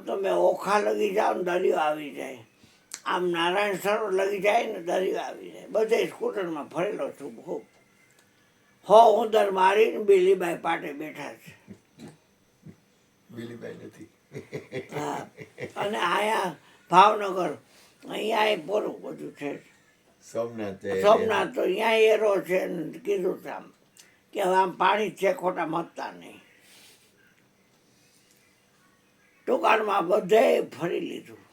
તમે ઓખા લગી જાઓ ને દરિયો આવી જાય, આમ નારાયણ સરોવર લગી જાય ને દરિયો આવી જાય. બધે સ્કૂટરમાં ફરેલો છું ખૂબ. ઉંદર મારીને બીલીબાઈ પાટે બેઠા છે. બીલીબાઈ નથી. હા, અને અહીંયા ભાવનગર અહીંયા પૂરું બધું છે. સોમનાથ સોમનાથ તો અહીંયા એરો છે ને કીધું છે આમ કે હવે આમ પાણી છે, ખોટા મતતા નહીં. ટૂંકાણમાં બધે ફરી લીધું,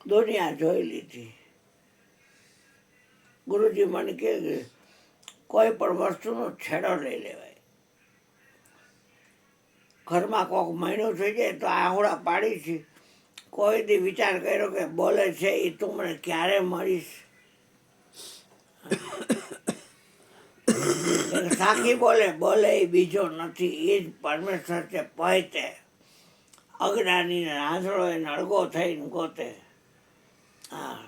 દુનિયા જોઈ લીધી. ગુરુજી મને કહે કે કોઈ પણ વસ્તુનો છેડો લઈ લેવાય. ઘરમાં કોઈક મહિનો થઈ જાય તો આહુડા પાડી છે. કોઈ દી વિચાર કર્યો કે બોલે છે એ તું મને ક્યારે મળીશ? સાખી બોલે એ બીજો નથી, એ જ પરમેશ્વર છે. પૈતે અજ્ઞાની આંધળો એને અળગો થઈને ગોતે. હા,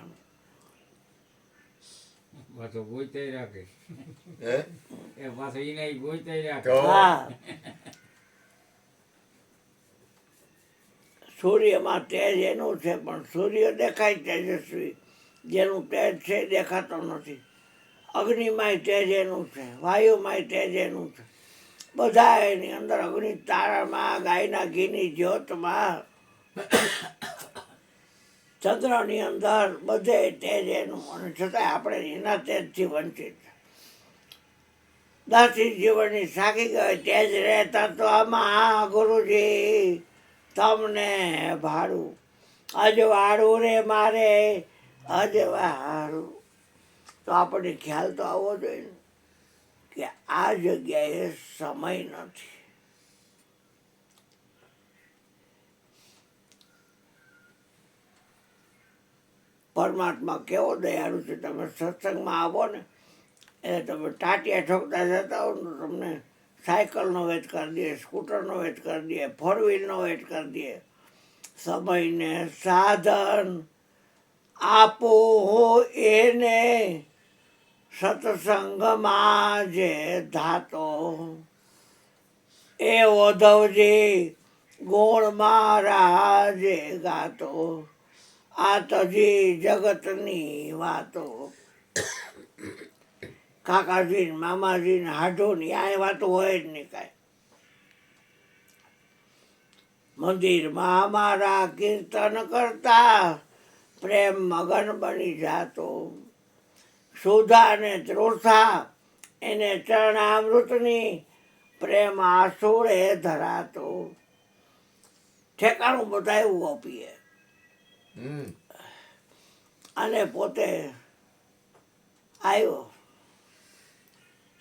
પાછો ગોઈતાઈ રાખે. હે એ પાછો એને ગોઈતાઈ રાખે. તો હા. સૂર્યમાં તેજ એનું છે, પણ સૂર્ય દેખાય તેજસ્વી, જેનું તેજ છે એ દેખાતો નથી. અગ્નિમાંય તેજ એનું છે, વાયુમાંય તેજ એનું છે. બધા એની અંદર અગ્નિ તારામાં, ગાયના ઘીની જ્યોતમાં, ચંદ્રની અંદર બધે તેજ એનું. અને છતાંય આપણે એના તેજથી વંચિત. દાસી જીવનની સાકી ગઈ તેજ રહેતા તો આમાં ગુરુજી તમને ભાડું અજવાળું રે મારે અજવાળું. તો આપણને ખ્યાલ તો આવવો જોઈએ ને કે આ જગ્યાએ સમય નથી. પરમાત્મા કેવો દયાળુ છે. તમે સત્સંગમાં આવો ને એટલે તમે ટાટિયા ઠોકતા જતા હો ને તમને સાયકલનો વેચ કરી દે, સ્કૂટરનો વેચ કરી દે, ફોર વ્હીલનો વેચ કરી દે. સમયને સાધન આપો એને સત્સંગમાં જે ધાતો, એ ઓધવજી ગુણ મારા જે ગાતો. આ તજી જગતની વાતો. કાકાજી ને મામાજી ને હાઢોની આ વાતો હોય જ નહીં કાંઈ. મંદિરમાં અમારા કીર્તન કરતા પ્રેમ મગન બની જાતો. સુધા ને ત્રોષા એને ચરણામૃતની પ્રેમ આસુડે ધરાતો. ઠેકાણું બતાવ્યું ગોપીએ અને પોતે આવ્યો,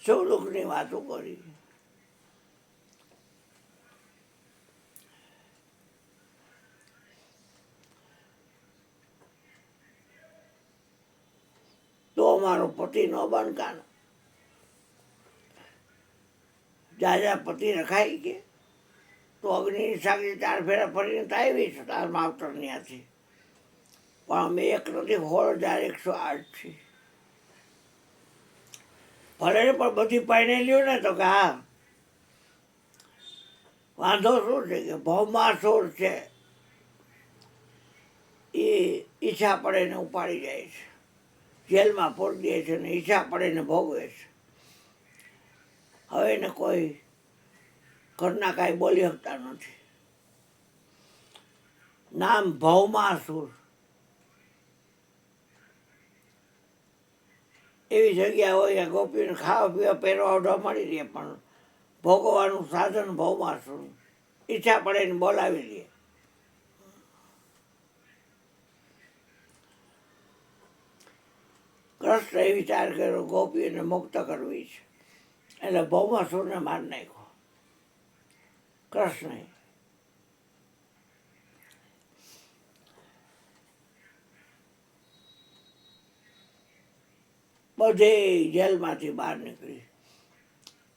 સુખ-દુઃખની વાતો કરી. તો અમારો પતિ નો બનકાન જાજા પતિ રખાય કે તો અગ્નિની સાગરી 4 ફેરા ફરીને તો આવી છે તાર માવતર ત્યાંથી. પણ અમે 1,16,108 છીએ. ભલે ને પણ બધી પાણી ને તો કે હા વાંધો શું છે કે ભવમાસુર છે એ ઈચ્છા પડે ને ઉપાડી જાય છે, જેલમાં પૂરી દે છે ને ઈચ્છા પડે ને ભોગવે છે. હવે એને કોઈ ઘરના કાંઈ બોલી શકતા નથી. નામ ભવમાસુર. એવી જગ્યા હોય ગોપીને ખાવા પીવા પહેરવા ઓઢવા મળી રહે, પણ ભોગવવાનું સાધન ભવમાસુર. ઈચ્છા પડે ને બોલાવી લે. કૃષ્ણએ વિચાર કર્યો ગોપીને મુક્ત કરવી છે, એટલે ભવમાસુરને મારી નાખ્યો કૃષ્ણએ. બધે જેલમાંથી બહાર નીકળી.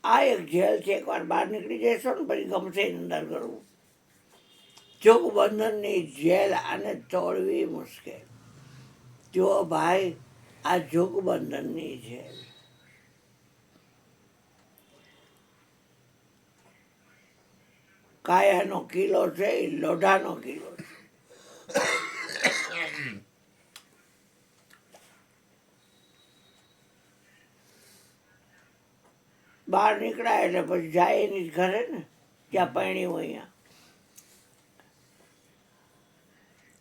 આ એક જેલ છે, એકવાર બહાર નીકળી જશો ને પછી ગમશે અંદર કરવું. જોગબંધનની જેલ આને તોડવી મુશ્કેલ. જો ભાઈ આ જોગબંધનની જેલ. કાયાનો કિલ્લો છે એ લોઢાનો કિલ્લો છે. બહાર નીકળાય એટલે પછી જાય એની જ ઘરે ને જ્યાં પરણી હોય અહીંયા.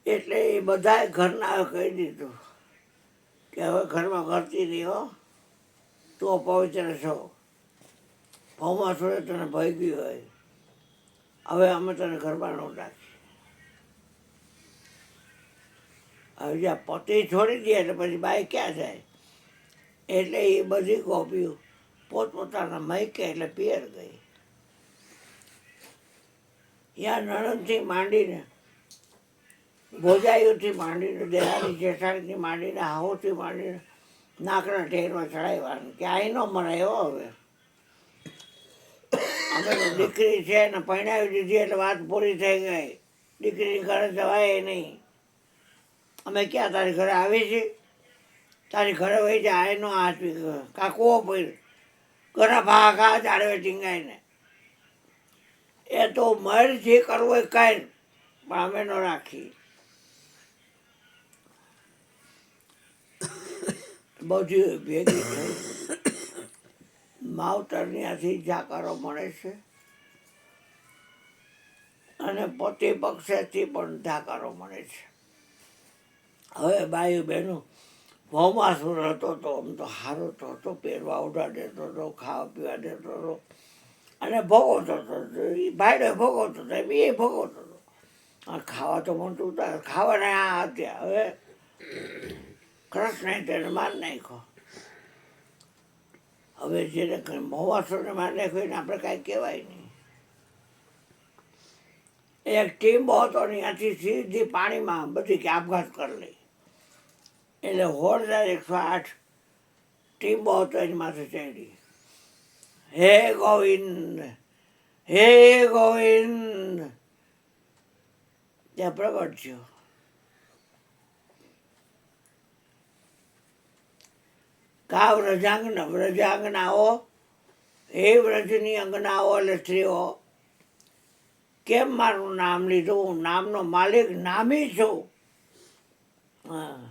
એટલે એ બધાએ ઘરના કહી દીધું કે હવે ઘરમાં કરતી નહીં હો, તું અપવિત્ર છો, ભૌમાસુરે તને ભોગવી હોય, હવે અમે તને ઘરમાં ન રાખીએ. હવે જ્યાં પતિ છોડી દે એટલે પછી બાઈ ક્યાં જાય? એટલે એ બધી ગોપીઓ પોતપોતાના મૈકે એટલે પિયર ગઈ. ત્યાં નણંદથી માંડીને, ભોજાઈઓથી માંડીને, દેરાની જેઠાણીથી માંડીને, હાહોથી માંડીને નાકના ઢેરમાં ચડાવ્યા કે અહીં ન મરાય હો. હવે અમે તો દીકરી છે ને પરણાવી દીધી એટલે વાત પૂરી થઈ ગઈ, દીકરીની ઘરે જવાય નહીં. અમે ક્યાં તારી ઘરે આવી છીએ? તારી ઘરે વહી જાય એનો હાથવી કાકવો પડ ઘણા ભાગા જાળવે ટીંગાઈને. એ તો મર જે કરવું એ કાંઈ પણ અમે ન રાખી. બધી ભેગી થઈ માવતરની આથી જાકારો મળે છે અને પતિ પક્ષેથી પણ જાકારો મળે છે. હવે બાયું બહેનો ભૌમાસુર હતો તો આમ તો સારો તો હતો, પહેરવા ઉડા દેતો હતો, ખાવા પીવા દેતો હતો અને ભોગવતો હતો. એ ભાઈડે ભોગવતો હતો, એ ભોગવતો હતો. ખાવા તો મળતું હતા, ખાવાના આ હતા. હવે કૃષ્ણે તેને માર નાખ્યો. હવે જેને ભૌમાસુરને માર નાખ્યો એને આપણે કાંઈ કહેવાય નહીં. એક ટીમ હતો ને ત્યાંથી સીધી પાણીમાં બધી કે આપઘાત કરી લઈ. એટલે 108 ટીમો હતો એની માથે ચડી. હે ગોવિંદ, હે ગોવિંદ ત્યાં પ્રગટ થયો. કા વ્રજાંગનાઓ, હે વ્રજની અંગનાઓ એટલે સ્ત્રીઓ, કેમ મારું નામ લીધું? હું નામનો માલિક નામી છું. હા,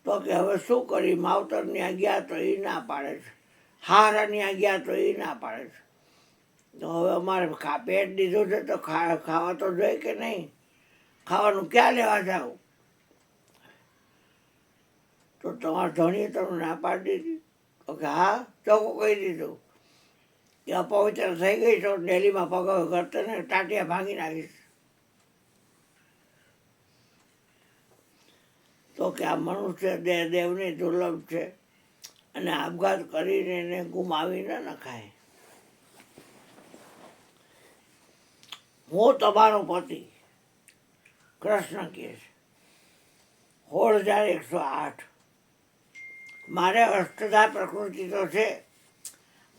તો કે હવે શું કરી? માવતરની આજ્ઞા તો એ ના પાડે છે, હારાની આજ્ઞા તો એ ના પાડે છે. તો હવે અમારે પેટ દીધું છે તો ખાવા તો જોઈએ કે નહીં? ખાવાનું ક્યાં લેવા જાવ? તો તમારા ધણીએ તમને ના પાડી દીધી? તો કે હા, ચોખ્ખું કહી દીધું કે અપવિત્ર થઈ ગઈ છો, ડેલીમાં પગ કરતે ને ટાટિયા ભાંગી નાખીશ. તો કે આ મનુષ્ય દેવની દુર્લભ છે અને આપઘાત કરીને એને ગુમાવી ન નખાય. હું તમારો પતિ, કૃષ્ણ કહે છે. 16108 મારે અષ્ટધા પ્રકૃતિ તો છે,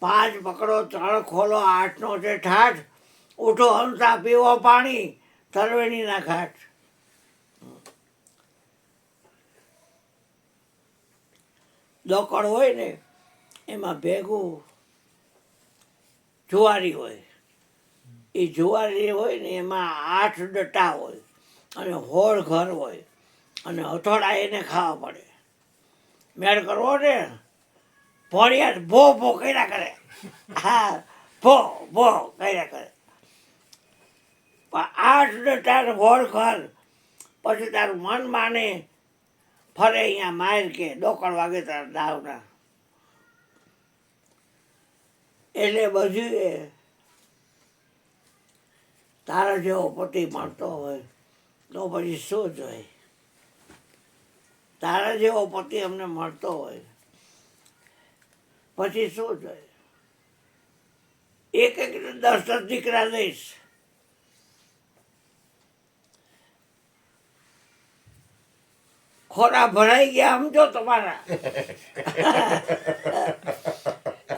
5 પકડો, 3 ખોલો, 8નો છે ઠાઠ. ઉઠો હંસા, પીવો પાણી, તરવેણીના ઘાટ. દોકડ હોય ને એમાં ભેગું જુવારી હોય. એ જુવારી હોય ને એમાં 8 ડટા હોય અને હોળ ઘર હોય અને હથોડા એને ખાવા પડે. મેળ કરવો ને ભોળિયા ભો ભો કર્યા કરે. હા, ભો ભો કર્યા કરે. પણ 8 ડટા હોળ ઘર પછી તારું મન માને ફરે અહીંયા માર કે ડોકડ વાગે તારા દાવના. એટલે બધું એ તારા જેવો પતિ મળતો હોય તો પછી શું જોઈએ? તારા જેવો પતિ અમને મળતો હોય પછી શું જોઈએ? એક 10 દીકરા દઈશ. ખોરા ભરાઈ ગયા સમજો તમારા.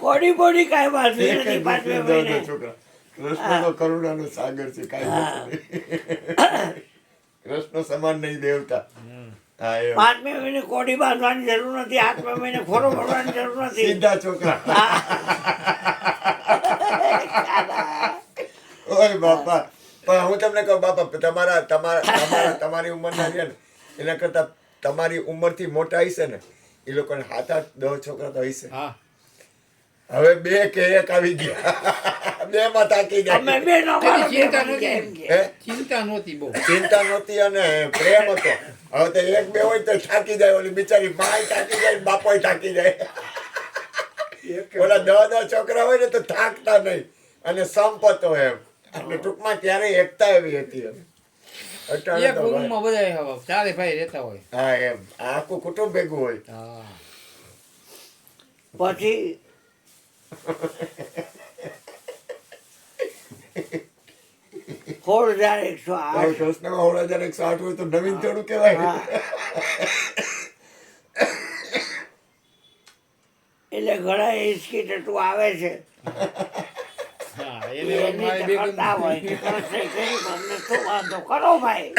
કોડી બોડી કાંઈ વાત નથી. 5 મહિને કૃષ્ણ તો કરુણાનો સાગર છે, કાંઈ નથી. કૃષ્ણ સમાન નહીં દેવતા. હા, એમ. 5મે મહિને કોડી બાંધવાની જરૂર નથી, 8મે મહિને ખોરો ભરવાની જરૂર નથી. સીધા છોકરા. ઓય બાપા, પણ હું તમને કહું બાપા, તમારી ઉંમરના છે ને એના કરતા તમારી ઉંમરથી મોટા હશે ને એ લોકોને 7-8-10 છોકરા તો હશે. હા હવે 2 કે 1 આવી ગયા, 2 માં થાકી અમે જાય. બે નો તેની ચિંતા એમ નહોતી. કે હે? ચિંતા નહોતી બહુ. ચિંતા નહોતી અને પ્રેમ હતો. હવે તો 1-2 હોય તો થાકી જાય, ઓલી બિચારી માય થાકી જાય, બાપોય થાકી જાય. ઓલા 10 છોકરા હોય ને તો થાકતા નહીં અને સંપત હોય એમ. એટલે ટૂંકમાં ત્યારે એકતા એવી હતી એમ. અટાણે એક તો ભાઈ. રૂમમાં બધા ચારે ભાઈ રહેતા હોય. હા એમ આખું કુટુંબ ભેગું હોય. હા પછી સોળ હજાર એકસો તારો આઠ કૃષ્ણમાં 16,108 હોય તો નવીન થોડું કહેવાય. એટલે ઘણા હિચકી ટટુ આવે છે હા એની તો કરતા હોય કે રસોઈ કરી તમને શું વાંધો કરો ભાઈ,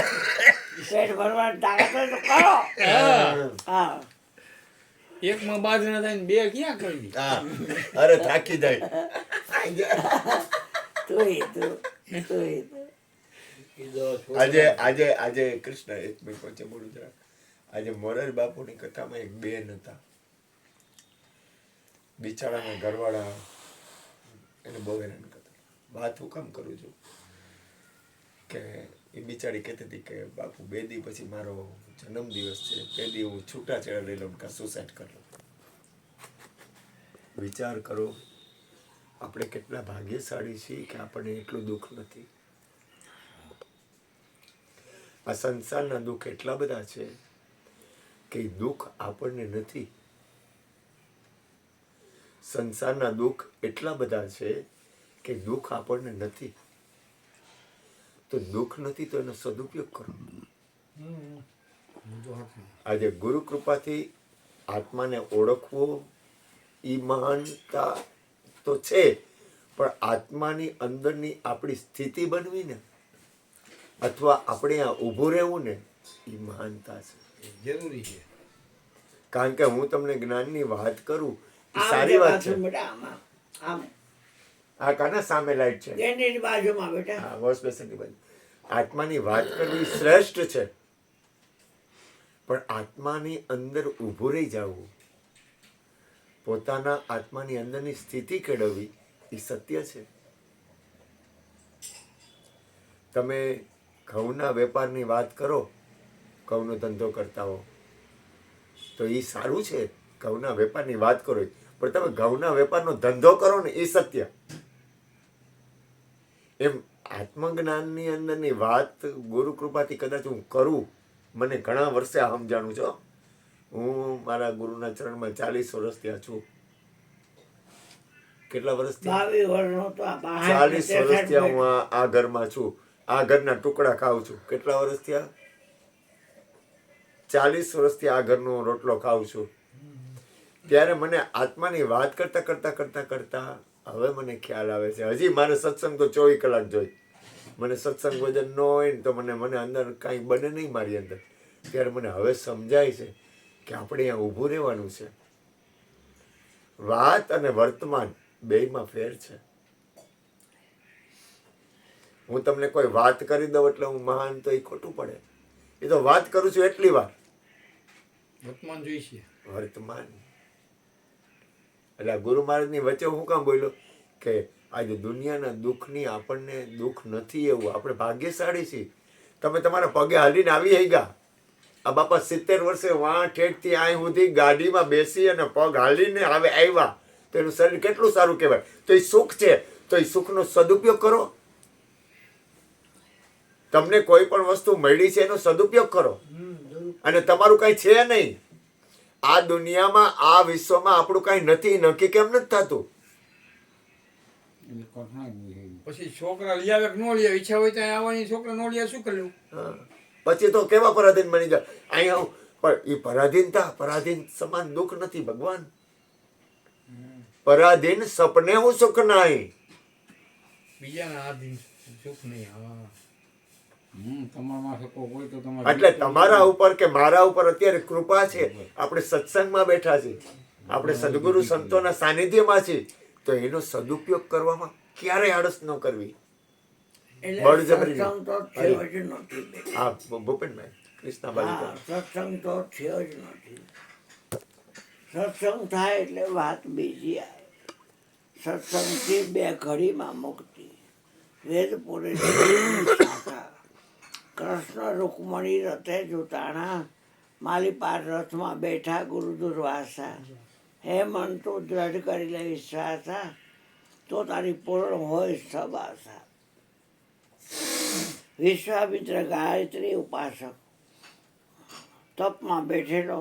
પેટ ભરવાની તાકાત હોય તો કરો. હા એકમાં બાજરા થાય ને બે ક્યાં કરવી? હા અરે થાકી જાય. આજે કૃષ્ણ એક મિનિટ વચ્ચે બોલું જરા. આજે મોરારી બાપુની કથામાં એક બેન હતા, બિચારાના ઘરવાળા એને બહુ હેરાન કરતા. વાત હું કામ કરું છું કે એ બિચારી કહેતી હતી કે બાપુ 2 દી પછી મારો જન્મદિવસ છે, 2 દી હું છૂટાછેડા લઈ લઉં કાં સુસાઇડ કરી લઉં. વિચાર કરો આપણે કેટલા ભાગ્યશાળી છીએ કે આપણને એટલું દુઃખ નથી. આ સંસારના દુઃખ એટલા બધા છે કે ઈ દુઃખ આપણને નથી. સંસારના દુઃખ એટલા બધા છે કે દુઃખ આપણને નથી. તો દુઃખ નથી તો એનો સદુપયોગ કરો. આજે ગુરુ કૃપાથી આત્માને ઓળખવો ઈ મહાનતા તો છે, પણ આત્માની અંદરની આપણી સ્થિતિ બનવી ને અથવા આપણે આ ઊભું રહેવું ને એ મહાનતા છે, જરૂરી છે. કારણ કે હું તમને જ્ઞાનની વાત કરું એ સારી વાત છે. આ કાના સામે લાઈટ છે, એની બાજુમાં બેટા હા વોશ બેસનની બાજુ. આત્માની વાત કરવી શ્રેષ્ઠ છે, પણ આત્માની અંદર ઊભું રહી જવું, પોતાના આત્માની અંદરની સ્થિતિ કેળવવી એ સત્ય છે. તમે ઘઉંના વેપારની વાત કરો, ઘઉંનો ધંધો કરતા હો તો એ સારું છે, ઘઉંના વેપારની વાત કરો, પણ તમે ઘઉંના વેપારનો ધંધો કરો ને એ સત્ય. એમ આત્મજ્ઞાનની અંદરની વાત ગુરુ કૃપાથી કદાચ હું કરું, મને ઘણા વર્ષે આ સમજાણું છો. હું મારા ગુરુના ચરણમાં 40 વર્ષ ત્યાં છું. કેટલા વર્ષ 22 વર્ષનો તો આ 40 વર્ષ ત્યાં હું આ ઘરમાં છું, આ ઘરના ટુકડા ખાઉં છું. કેટલા વર્ષ થયા? 40 વર્ષથી આ ઘરનો રોટલો ખાઉં છું. ત્યારે મને આત્માની વાત કરતા કરતા કરતા કરતા હવે મને ખ્યાલ આવે છે. હજી મારે સત્સંગ તો 24 કલાક જોઈ. મને સત્સંગ વજન ન હોય ને તો મને અંદર કાંઈ બને નહીં મારી અંદર. ત્યારે મને હવે સમજાય છે કે આપણે અહીંયા ઊભું રહેવાનું છે. વાત અને વર્તમાન બેયમાં ફેર છે. હું તમને કોઈ વાત કરી દઉં એટલે હું મહાન તો એ ખોટું પડે. એ તો વાત કરું છું એટલી વાર, વર્તમાન જોઈશે. વર્તમાન. એટલે ગુરુ મહારાજની વચ્ચે હું કામ બોલ્યો કે આજે દુનિયાના દુઃખની આપણને દુઃખ નથી એવું, આપણે ભાગ્યશાળી છીએ. તમે તમારા પગે હાલીને આવી ગયા. આ બાપા 70 વર્ષે વાં ઠેઠથી અહીં સુધી ગાડીમાં બેસી અને પગ હાલીને આવ્યા તો એનું શરીર કેટલું સારું કહેવાય. તો એ સુખ છે, તો એ સુખનો સદુપયોગ કરો. તમને કોઈ પણ વસ્તુ મળી છે એનો સદુપયોગ કરો. અને તમારું કઈ છે નહીં આ દુનિયામાં, આ વિશ્વમાં આપણું કઈ નથી. નક્કી કેમ નથી થતું? પછી છોકરા લઈ આવે કે ન લઈ આવે, ઈચ્છા હોય ત્યાં આવવાની, છોકરા ન લઈ આવે શું કર્યું? પછી તો કેવા પરાધીન બની જાય. અહીંયા પણ એ પરાધીનતા, પરાધીન સમાન દુઃખ નથી ભગવાન. પરાધીન સપને હું સુખ નહીં. બીજાના આધીન સુખ નહીં. હા એટલે તમારા ઉપર કે મારા ઉપર અત્યારે કૃપા છે, આપણે સત્સંગમાં બેઠા છીએ, આપણે સદગુરુ સંતોના સાનિધ્યમાં છીએ, તો એનો સદુપયોગ કરવામાં ક્યારેય આળસ ન કરવી. એટલે બળજબરી સત્સંગ તો થયો જ નથી બે. હા ભૂપેનભાઈ કૃષ્ણાબાઈ હા સત્સંગ તો થયો જ નથી. સત્સંગ થાય એટલે વાત બીજી આવે. સત્સંગથી બે ઘડીમાં મુક્તિ. વેદ પૂરે શાખા. કૃષ્ણ રૂકમણી રથે જોતાણા, માલિપાર રથમાં બેઠા ગુરુ દુર્વાસા. હે મન તું દ્રઢ કરી લે વિશ્વાસા, તો તારી પૂર્ણ હોય સબ આશા. વિશ્વામિત્ર ગાયત્રી ઉપાસક તપમાં બેઠેલો,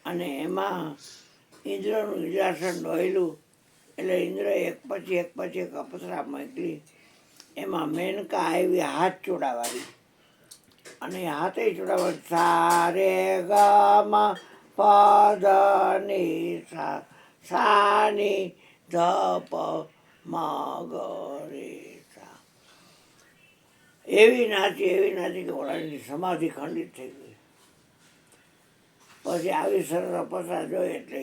અને એમાં ઇન્દ્રનું ઇન્દ્રાસન ડોયલું, એટલે ઇન્દ્ર એક પછી એક અપ્સરા મોકલી. એમાં મેનકા આવી હાથ ચોડાવાળી, અને હાથે ચોડાવવા સારે ગામાં પદની સાની ધપ મગરે સા. એવી નાચી કે ઓળાની સમાધિ ખંડિત થઈ ગઈ. પછી આવી સરળ અપસરા જોઈ એટલે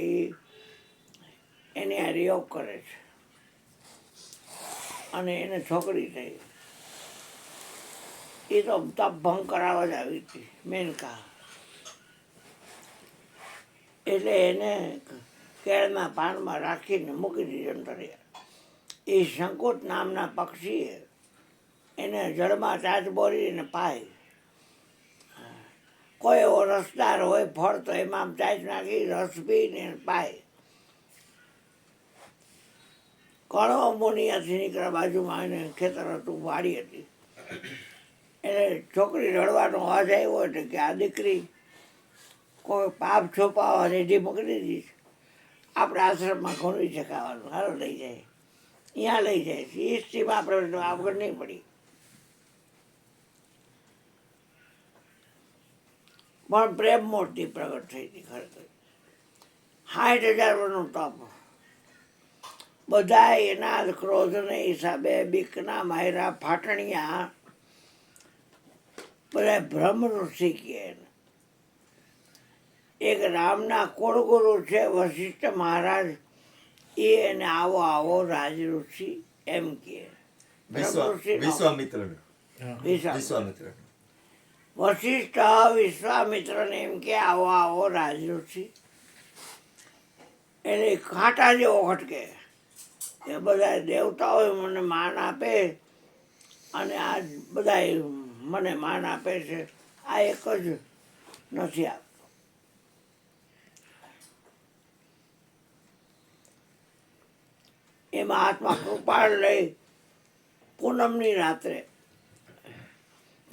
એની આ યોગ કરે છે, અને એને છોકરી થઈ. એ તો તપ ભંગ કરાવવા જ આવી હતી મેનકા. એટલે એને કેળના પાનમાં રાખીને મૂકી દીધી અંતરિયા. એ શંકુત નામના પક્ષીએ એને જળમાં ચાંચ બોરીને પાય. કોઈ એવો રસદાર હોય ફળ તો એમાં ચાંચ નાખી રસ પીને પાય. ઘણો મોનિયાથી નીકળ્યા, બાજુમાં એને ખેતર હતું, વાડી હતી. એટલે છોકરી રડવાનો અવાજ આવ્યો એટલે કે આ દીકરી કોઈ પાપ છુપાવવા રેડી મોકલી દીધી છે, આપણે આશ્રમમાં ઘોડી શકાવાનું, હારો લઈ જાય, અહીંયા લઈ જાય છે. એ સ્થિતિમાં આપણે આગળ નહીં પડી. પણ પ્રેમ મૂર્તિ પ્રગટ થઈ હતી ખરેખર. 60,000 વર્ષનું તપ. બધા એના ક્રોધને હિસાબે બીકના માયરા ફાટણિયા બધા બ્રહ્મ ઋષિ કહે. એક રામના કુળગુરુ છે વશિષ્ઠ મહારાજ, એ એને આવો આવો રાજ ઋષિ એમ કહે. વિશ્વામિત્ર વશિષ્ઠ વિશ્વામિત્રને એમ કે આવો આવો રાજ ઋષિ. એટલે કાંટા જેવો ખટકે કે બધા દેવતાઓ મને માન આપે, અને આ બધા મને માન આપે છે, આ એક જ નથી આપતો. એમાં હાથમાં કૃપાળ લઈ પૂનમની રાત્રે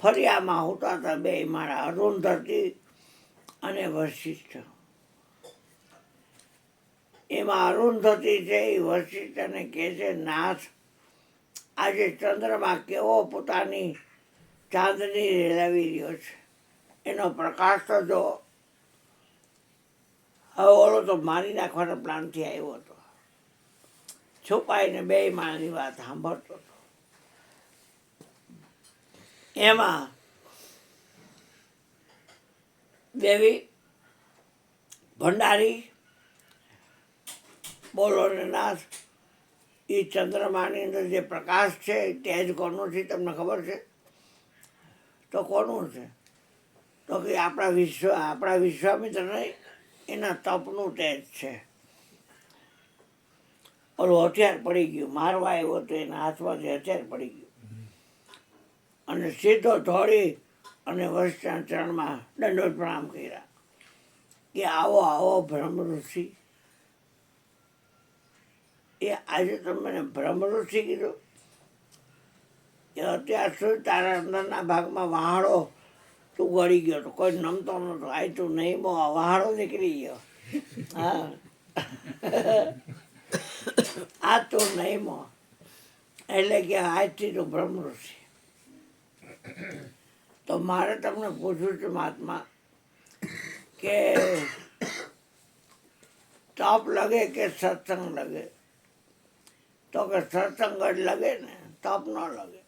ફરિયામાં હોતા હતા બે મારા, અરુંધતી અને વશિષ્ઠ. એમાં અરુંધતી છે એ વશિષ્ઠને કહે છે, નાથ આજે ચંદ્રમાં કેવો પોતાની ચાંદની રેલાવી રહ્યો છે, એનો પ્રકાશ તો જો. હવે ઓલો તો મારી નાખવાના પ્લાનથી આવ્યો હતો, છુપાઈને બે માળની વાત સાંભળતો હતો. એમાં દેવી ભંડારી બોલો ને નાથ, એ ચંદ્રમાની અંદર જે પ્રકાશ છે તેજ કોનું છે તમને ખબર છે? તો કોનું છે? તો કે આપણા વિશ્વામિત્ર નહીં, એના તપનું તેજ છે. ઓલું હથિયાર પડી ગયું, મારવા આવ્યો તો એના હાથમાંથી હથિયાર પડી ગયું, અને સીધો દોડી અને વશિષ્ઠના ચરણમાં દંડવત પ્રણામ કર્યા કે આવો આવો બ્રહ્મ ઋષિ. એ આજે તમે મને બ્રહ્મ ઋષિ કીધું? કે અત્યાર સુધી તારા અંદરના ભાગમાં વહાડો તું ગળી ગયો તો કોઈ નમતો નહોતો, આ તું નહીં મો વહાડો નીકળી ગયો. હા આ તું નહીં મો, એટલે કે આજથી તું બ્રહ્મ ઋષિ. તો મારે તમને પૂછવું છે મહાત્મા, કે તપ લગે કે સત્સંગ લગે? તો કે સત્સંગ જ લગે ને, તપ ન લગે.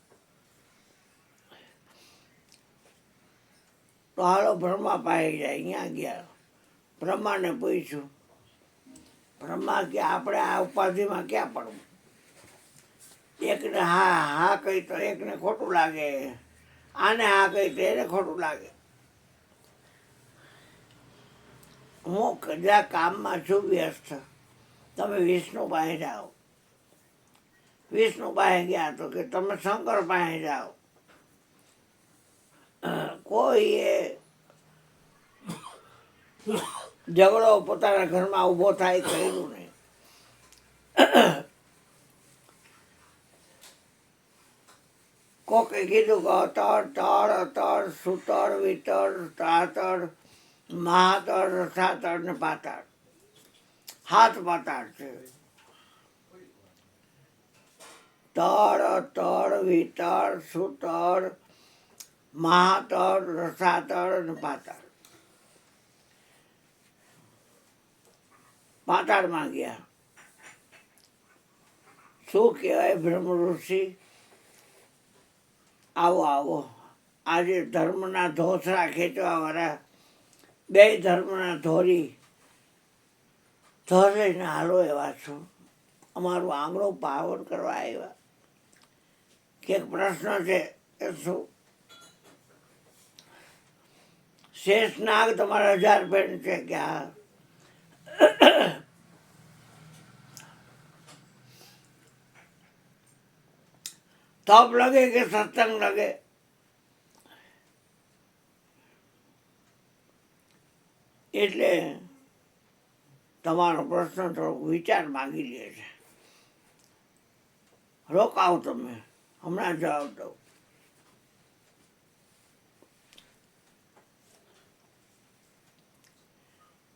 તો હાલો બ્રહ્મા પાસે જાય. અહીંયા ગયા, બ્રહ્માને પૂછ્યું. બ્રહ્મા કે આપણે આ ઉપાધિમાં ક્યાં પડવું? એકને હા હા કહી તો એકને ખોટું લાગે, આને હા કહી તો એને ખોટું લાગે. હું કદાચ કામમાં છું વ્યસ્ત, તમે વિષ્ણુ પાસે જાઓ. વિષ્ણુ પાસે ગયા તો કે તમે શંકર પાસે જાઓ. કોઈએ ઝઘડો પોતાના ઘરમાં ઊભો થાય કર્યું નહીં. કોકે કીધું કે અતળ તળ અતળ સુતળ વિતળ તાતળ મહાતળ રસાતળ ને પાતાળ, 7 પાતાળ છે. તળ તળ વિતળ સુતળ મહાતળ રસાતળ અને પાતાળ. પાતાળમાં ગયા. શું કહેવાય બ્રહ્મ ઋષિ, આવો આવો, આજે ધર્મના ધોસરા ખેંચવાવાળા 2 ધર્મના ધોરી ધોરીને હાલો એવા છો, અમારું આંગણું પાવન કરવા આવ્યા. કે પ્રશ્ન છે એ શું? શેષ નાગ તમારા 1000 પેન છે કે હા? તપ લગે કે સત્સંગ લગે? એટલે તમારો પ્રશ્ન થોડોક વિચાર માગી લે છે. રોકાવ તમે, હમણાં જવાબ દઉં.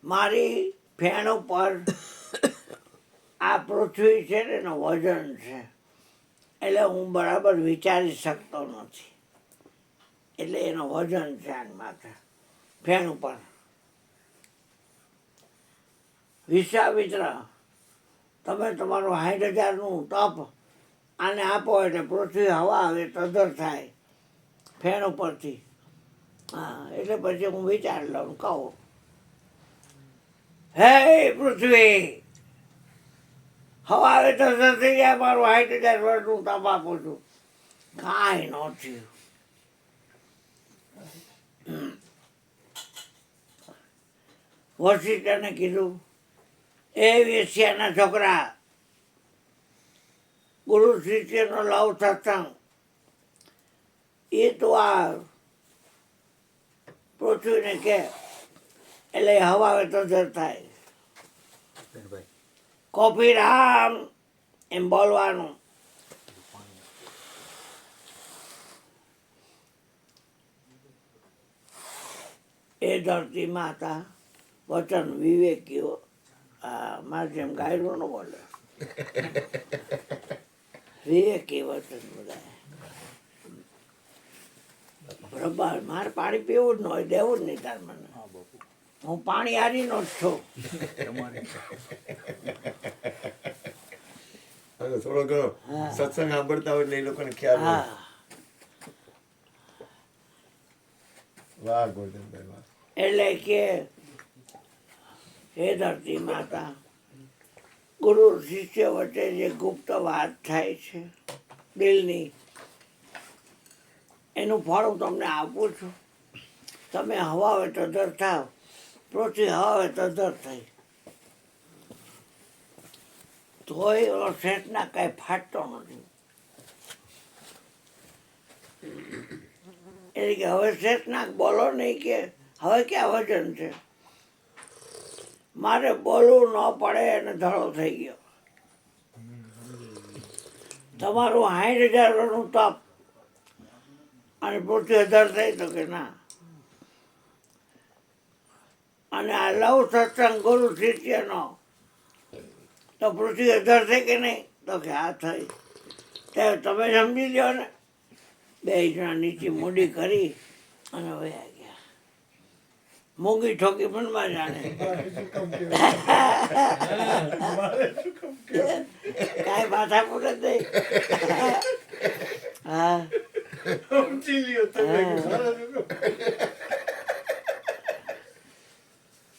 મારી ફેણ ઉપર આ પૃથ્વી છે ને એનું વજન છે, એટલે હું બરાબર વિચારી શકતો નથી. એટલે એનું વજન છે આની માથે, ફેણ ઉપર. વિશ્વામિત્ર, તમે તમારું 60,000નું તપ આને આપો એટલે પૃથ્વી હવા આવે તદર થાય ફેણ ઉપરથી. હા, એટલે પછી હું વિચાર લઉં, કહું હે પૃથ્વી, હવા આવે તદર થઈ જાય, મારું 60,000 વર્ષનું તપ આપું છું. કાંઈ ન થયું. વશિષ્ઠને કીધું, એ વેશ્યાના છોકરા, ગુરુ શિષ્યનો લવ સત્સંગ એ તો આ પૃથ્વીને કે એટલે હવા આવે તો જર થાય. કોફી રામ એમ બોલવાનું. એ ધરતી માતા વચન વિવેકીઓ, મારે જેમ ગાયરું ન બોલે, વિવેકી વચન બધા. બરાબર, મારે પાણી પીવું જ ન હોય, દેવું જ નહીં તાર મને. હું પાણી હારીનો જ છું. થોડો ઘણો સત્સંગ સાંભળતા હોય એટલે એ લોકોને ખ્યાલ હોય. હા, વાહ ગોરધનભાઈ વાહ. એટલે કે હે ધરતી માતા, ગુરુ શિષ્ય વચ્ચે જે ગુપ્ત વાત થાય છે દિલની, એનું ફળ હું તમને આપું છું. તમે હવા હોય તો દર થાવ, પૃથ્વી હવા હોય તો દર થઈ. તોય શેઠના કાંઈ ફાટતો નથી. એટલે કે હવે શેઠનાક બોલો નહીં, કે હવે ક્યાં વજન છે, મારે બોલવું ન પડે અને ધડો થઈ ગયો. તમારું 60,000 વર્ષનું તપ અને પૃથ્વી અધર થઈ તો કે ના. અને આ લવ સત્સંગ ગુરુ શિષ્યનો તો પૃથ્વી અધર થઈ કે નહીં તો કે આ થઈ. ત્યારે તમે સમજી લો ને. 2 જણા નીચે મૂડી કરી અને વયા ગયા. મૂંગી ઠોકી મનમાં જાણે, કાંઈ માથા પૂરે નહીં. હા,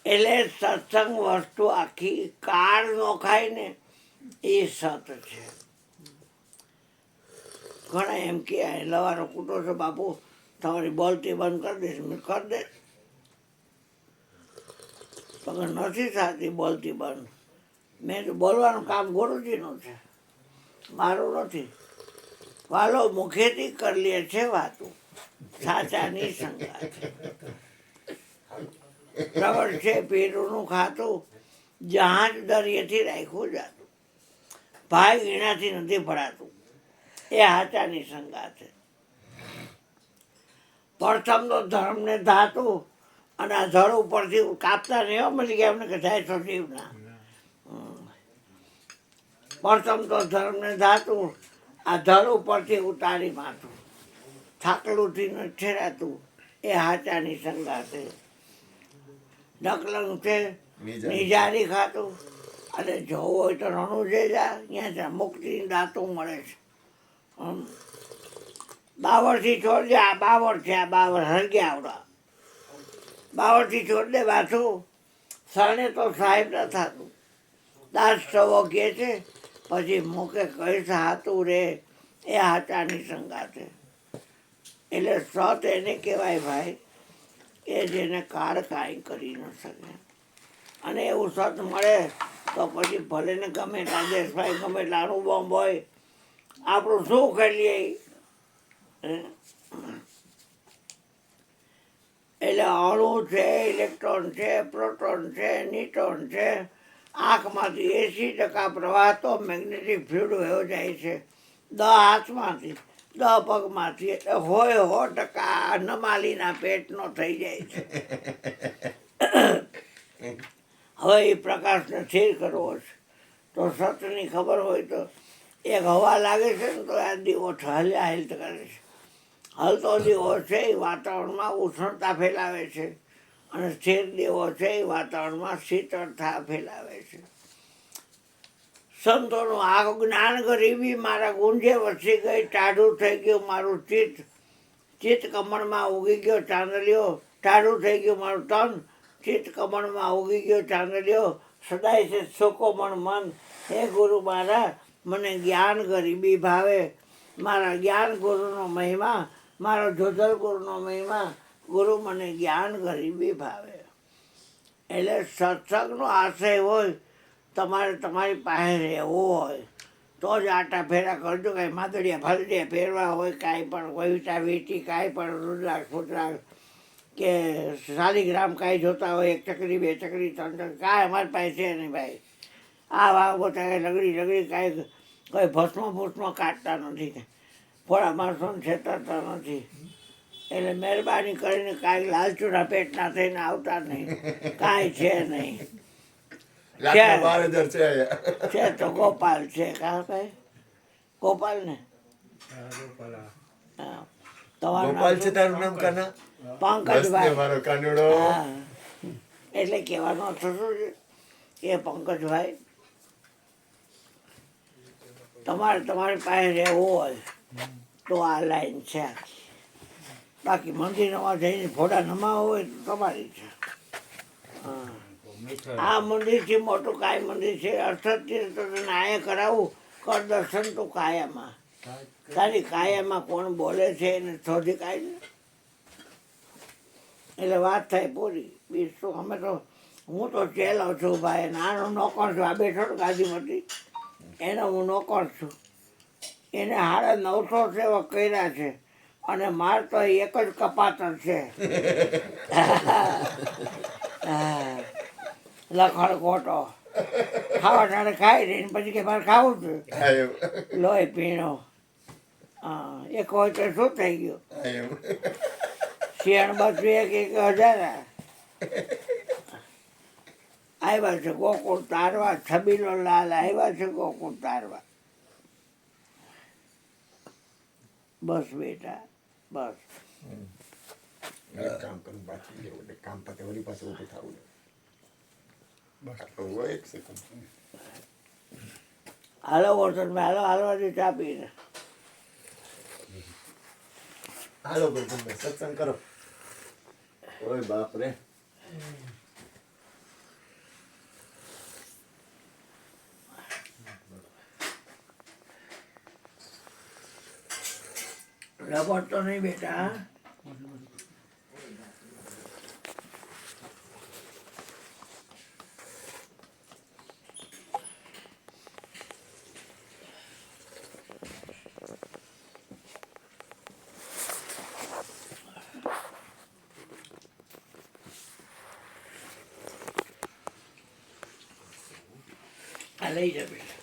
એટલે સત્સંગ વસ્તુ આખી કાળ નો ખાય ને એ સત છે. ઘણા એમ કહે લવારો કૂટો છો બાપુ, તમારી બોલતી બંધ કરી દઈશ. મેં કરી દે, પણ નથી થતી બોલતી બંધ. મેં તો બોલવાનું કામ ગુરુજીનું છે, મારું નથી. વાલો મુખેથી કરી લે છે વાતું, સાચાની સંગાત. પ્રગટ છે પીરુનું ખાતું, જહાજ દરિયેથી રાખ્યું જાતું. ભાઈ વીણાથી નથી ભરાતું, એ હાચાની સંગાત છે. પ્રથમ તો ધર્મને ધાતું, અને આ ધડ ઉપરથી કાપતા નહીં હો, મળી ગયા એમને કે જાય તો જીવના. પ્રથમ તો ધર્મને ધાતું, આ ધડ ઉપરથી ઉતારી માથું. થાકલુંથી ન છેરાતું, એ હાચાની સંગાતે. નકલંગ છે નિજારી ખાતું, અને જોવું હોય તો રણું જે જા ત્યાં જ્યાં મુક્તિની દાતું મળે છે. બાવરથી છોડ દે, આ બાવર છે, આ બાવર હરગ્યા આવડા. બાવરથી છોડ દે પાછું, શરણે તો સાહેબ ન થતું. દાસ સવો કહે છે, પછી મૂકે કહીશ હાતું રે, એ હાચાની સંગાતે. એટલે સત એને કહેવાય ભાઈ, એ જેને કાળ કાંઈ કરી ન શકે. અને એવું સત મળે તો પછી ભલે ને ગમે એટલા દેશભાઈ, ગમે એટલા અણુબોમ્બ હોય, આપણું શું કરી લઈએ. એટલે અણુ છે, ઇલેક્ટ્રોન છે, પ્રોટોન છે, ન્યુટ્રોન છે. આંખમાંથી 80% પ્રવાહ તો મેગ્નેટિક ફ્લુઇડ વયો જાય છે. 10 હાથમાંથી, 10 પગમાંથી, એટલે હોય 100% નમાલીના પેટનો થઈ જાય છે. હવે એ પ્રકાશને સ્થિર કરવો છે, તો સતની ખબર હોય તો એક હવા લાગે છે ને તો આ દીવો હલ્યા હેલ્ત કરે છે. હલતો દીવો છે એ વાતાવરણમાં ઉષ્ણતા ફેલાવે છે, અને સ્થિર દીવો છે એ વાતાવરણમાં શીતળતા ફેલાવે છે. સંતોનું આ જ્ઞાન ગરીબી મારા ગુંજે વસી ગઈ, ટાઢું થઈ ગયું મારું ચિત્ત. ચિત્ત કમળમાં ઉગી ગયો ચાંદલિયો, ટાઢું થઈ ગયું મારું તન. ચિત્ત કમળમાં ઉગી ગયો ચાંદલિયો, સદાય છે સુકોમળ મન. હે ગુરુ મારા, મને જ્ઞાન ગરીબી ભાવે. મારા જ્ઞાન ગુરુનો મહિમા, મારો જોધલ ગુરુનો મહિમા. ગુરુ મને જ્ઞાન ગરીબી ભાવે. એટલે સત્સંગનો આશય હોય, તમારે તમારી પાસે રહેવું હોય તો જ આટા ફેરા કરજો. કાંઈ માદડિયા ફાદડિયા ફેરવા હોય, કાંઈ પણ વહીટા વીટી, કાંઈ પણ રુદ્રાક્ષ ફુદ્રાક્ષ કે શાલિગ્રામ કાંઈ જોતા હોય, 1 ચકરી 2 ચકરી 3 ચકરી, કાંઈ અમારી પાસે છે નહીં ભાઈ. આ વાવ બધા લગડી લગડી કાંઈ કોઈ ભસ્મ કાઢતા નથી, થોડા માણસોને છેતરતા નથી. એટલે મહેરબાની કરીને કાંઈ લાલચુના પેટના થઈને આવતા નહીં, કાંઈ છે નહીં. છે તો ગોપાલ છે, કા ભાઈ ગોપાલ ને. હા, ગોપાલ છે તારું નામ કાના? પંકજભાઈ. મારો કાનુડો. હા, એટલે કહેવાનો અર્થ શું છે, એ પંકજભાઈ તમારે તમારી પાસે રહેવું હોય તો આ લાઈન છે આખી. બાકી મંદિરમાં જઈને ફોડા નમાવો હોય તો તમારી છે. હા, આ મંદિરથી મોટું કાંઈ મંદિર છે. અર્થતીર્થ તો તને આયા કરાવું, કર દર્શન તું કાયામાં. તારી કાયામાં કોણ બોલે છે એને શોધી કાઢી ને, એટલે વાત થાય પૂરી. બીજું અમે તો, હું તો ચેલો છું ભાઈ, નાનો નોકર છું. આ બેઠો ગાદીમાંથી, એનો હું નોકર છું. એને 950 સેવક કર્યા છે, અને માર તો એક જ કપાતર છે. લખણ ખોટો ખાવા ટાણે ખાઈ રહીને પછી કે મારે ખાવું છું, લોહી પીણો. હા, એક હોય તો શું થઈ ગયું? શિયાળ બચું 1,000 આવ્યા છે ગોકુળ તારવા. છબીલો લાલ આવ્યા છે ગોકુળ તારવા. બસ બેટા બસ. કામ કરું પાછી લેવું, એટલે કામ પતે વળી પાસે ઊભું થવું. એક સેકન્ડ. હાલો વોટસમાં હાલો, હાલવાથી ચા પીને. હાલો ભાઈ, તમે સત્સંગ કરો. ઓય બાપ રે. રબર તો નહીં બેટા હા? આ લઈ જા બેટા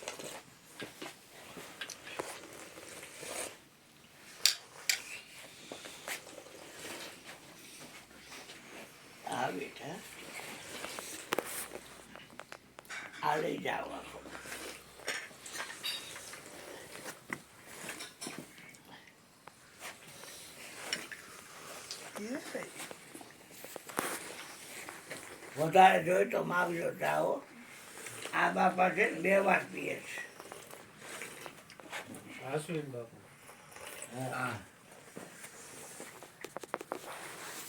આ બેટા આ લઈ જાઓ આખો વધારે જોઈએ તો માગજો જાઓ આ બાપા છે ને 2 વાર પીએ છે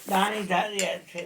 દાણી ધારી છે